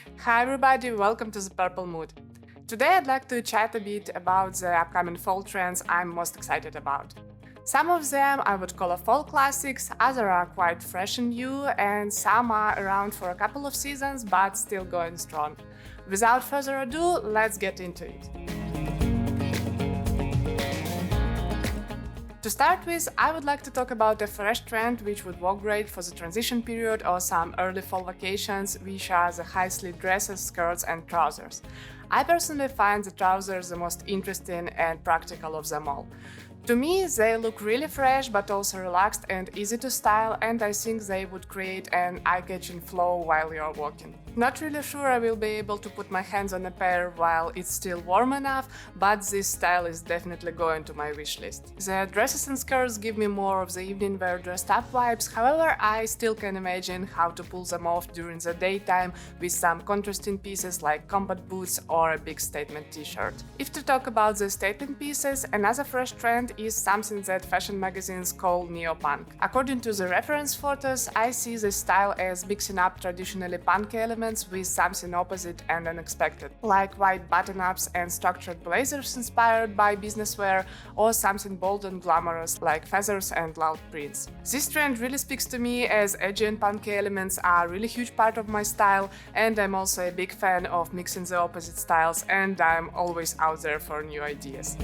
Hi everybody, welcome to the Purple Mood. Today I'd like to chat a bit about the upcoming fall trends I'm most excited about. Some of them I would call fall classics, others are quite fresh and new, and some are around for a couple of seasons but still going strong. Without further ado, let's get into it. To start with, I would like to talk about a fresh trend which would work great for the transition period or some early fall vacations, which are the high-sleeve dresses, skirts and trousers. I personally find the trousers the most interesting and practical of them all. To me, they look really fresh but also relaxed and easy to style, and I think they would create an eye-catching flow while you're walking. Not really sure I will be able to put my hands on a pair while it's still warm enough, but this style is definitely going to my wish list. The dresses and skirts give me more of the evening wear dressed up vibes, however I still can imagine how to pull them off during the daytime with some contrasting pieces like combat boots or a big statement t-shirt. If to talk about the statement pieces, another fresh trend is something that fashion magazines call neo-punk. According to the reference photos, I see this style as mixing up traditionally punk elements with something opposite and unexpected, like white button-ups and structured blazers inspired by business wear, or something bold and glamorous like feathers and loud prints. This trend really speaks to me as edgy and punky elements are a really huge part of my style, and I'm also a big fan of mixing the opposite styles, and I'm always out there for new ideas.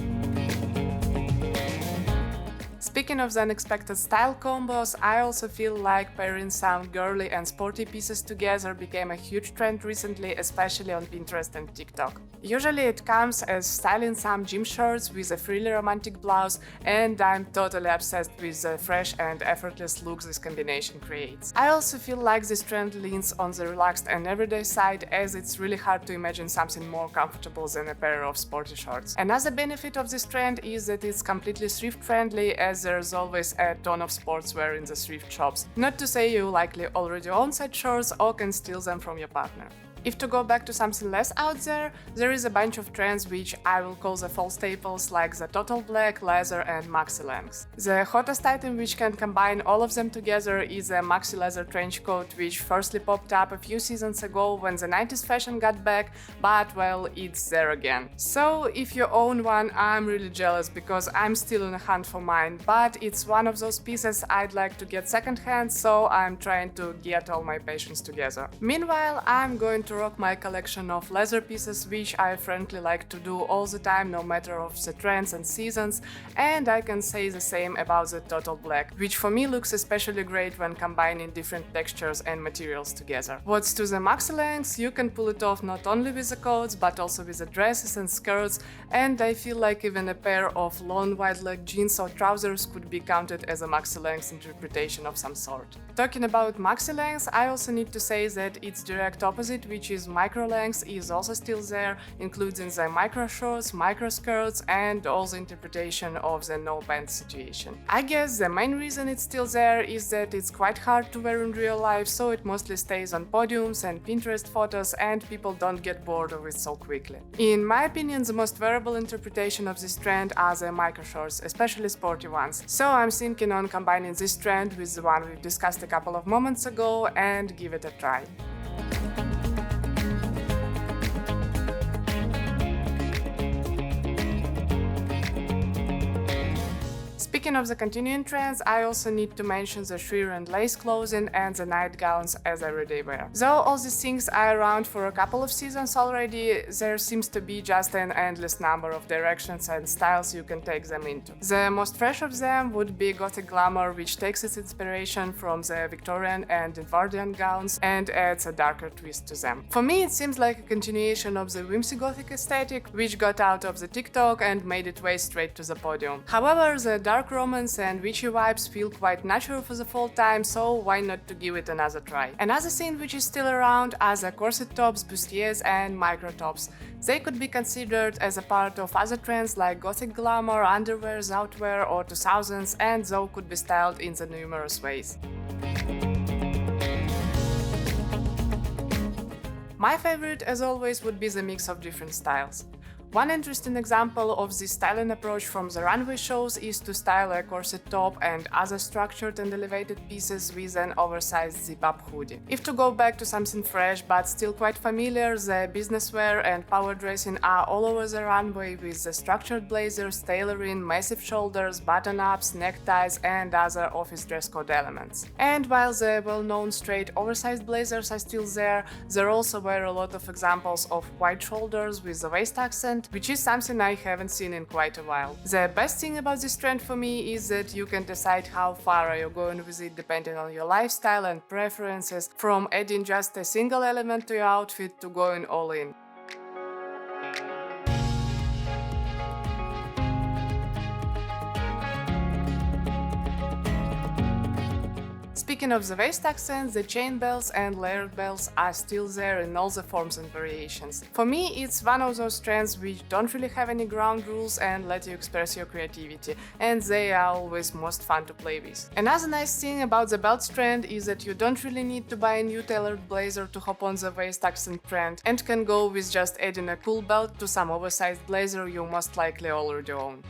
Speaking of the unexpected style combos, I also feel like pairing some girly and sporty pieces together became a huge trend recently, especially on Pinterest and TikTok. Usually it comes as styling some gym shorts with a frilly romantic blouse, and I'm totally obsessed with the fresh and effortless looks this combination creates. I also feel like this trend leans on the relaxed and everyday side, as it's really hard to imagine something more comfortable than a pair of sporty shorts. Another benefit of this trend is that it's completely thrift friendly, as there's always a ton of sportswear in the thrift shops. Not to say you likely already own such shorts or can steal them from your partner. If to go back to something less out there is a bunch of trends which I will call the fall staples, like the total black, leather and maxi lengths. The hottest item which can combine all of them together is a maxi leather trench coat, which firstly popped up a few seasons ago when the 90s fashion got back, but well, it's there again. So if you own one, I'm really jealous because I'm still on a hunt for mine, but it's one of those pieces I'd like to get secondhand, so I'm trying to get all my patience together. Meanwhile, I'm going to rock my collection of leather pieces, which I frankly like to do all the time, no matter of the trends and seasons, and I can say the same about the total black, which for me looks especially great when combining different textures and materials together. What's to the maxi lengths, you can pull it off not only with the coats but also with the dresses and skirts, and I feel like even a pair of long wide leg jeans or trousers could be counted as a maxi length interpretation of some sort. Talking about maxi lengths, I also need to say that its direct opposite, which is micro lengths, is also still there, including the micro shorts, micro skirts and all the interpretation of the no pants situation. I guess the main reason it's still there is that it's quite hard to wear in real life, so it mostly stays on podiums and Pinterest photos and people don't get bored of it so quickly. In my opinion, the most wearable interpretation of this trend are the micro shorts, especially sporty ones. So I'm thinking on combining this trend with the one we've discussed a couple of moments ago and give it a try. Speaking of the continuing trends, I also need to mention the sheer and lace clothing and the nightgowns as everyday wear. Though all these things are around for a couple of seasons already, there seems to be just an endless number of directions and styles you can take them into. The most fresh of them would be gothic glamour, which takes its inspiration from the Victorian and Edwardian gowns and adds a darker twist to them. For me, it seems like a continuation of the whimsy gothic aesthetic, which got out of the TikTok and made its way straight to the podium. However, the dark romance and witchy vibes feel quite natural for the fall time, so why not to give it another try. Another thing which is still around are the corset tops, bustiers and micro tops. They could be considered as a part of other trends like gothic glamour, underwear, outwear or 2000s, and though could be styled in the numerous ways. My favorite, as always, would be the mix of different styles. One interesting example of this styling approach from the runway shows is to style a corset top and other structured and elevated pieces with an oversized zip-up hoodie. If to go back to something fresh but still quite familiar, the business wear and power dressing are all over the runway with the structured blazers, tailoring, massive shoulders, button-ups, neckties and other office dress code elements. And while the well-known straight oversized blazers are still there also were a lot of examples of wide shoulders with a waist accent, which is something I haven't seen in quite a while. The best thing about this trend for me is that you can decide how far are you going with it depending on your lifestyle and preferences, from adding just a single element to your outfit to going all in. Speaking of the waist accents, the chain belts and layered belts are still there in all the forms and variations. For me, it's one of those trends which don't really have any ground rules and let you express your creativity, and they are always most fun to play with. Another nice thing about the belts trend is that you don't really need to buy a new tailored blazer to hop on the waist accent trend, and can go with just adding a cool belt to some oversized blazer you most likely already own.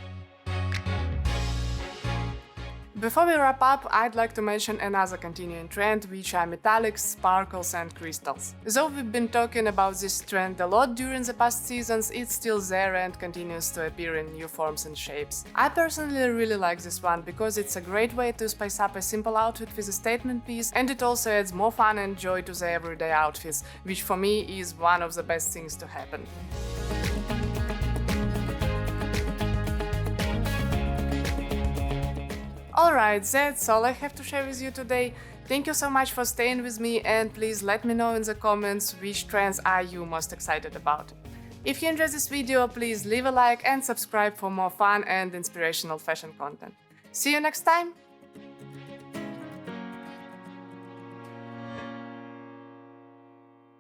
Before we wrap up, I'd like to mention another continuing trend, which are metallics, sparkles and crystals. Though we've been talking about this trend a lot during the past seasons, it's still there and continues to appear in new forms and shapes. I personally really like this one because it's a great way to spice up a simple outfit with a statement piece, and it also adds more fun and joy to the everyday outfits, which for me is one of the best things to happen. Alright, that's all I have to share with you today. Thank you so much for staying with me, and please let me know in the comments which trends are you most excited about. If you enjoyed this video, please leave a like and subscribe for more fun and inspirational fashion content. See you next time!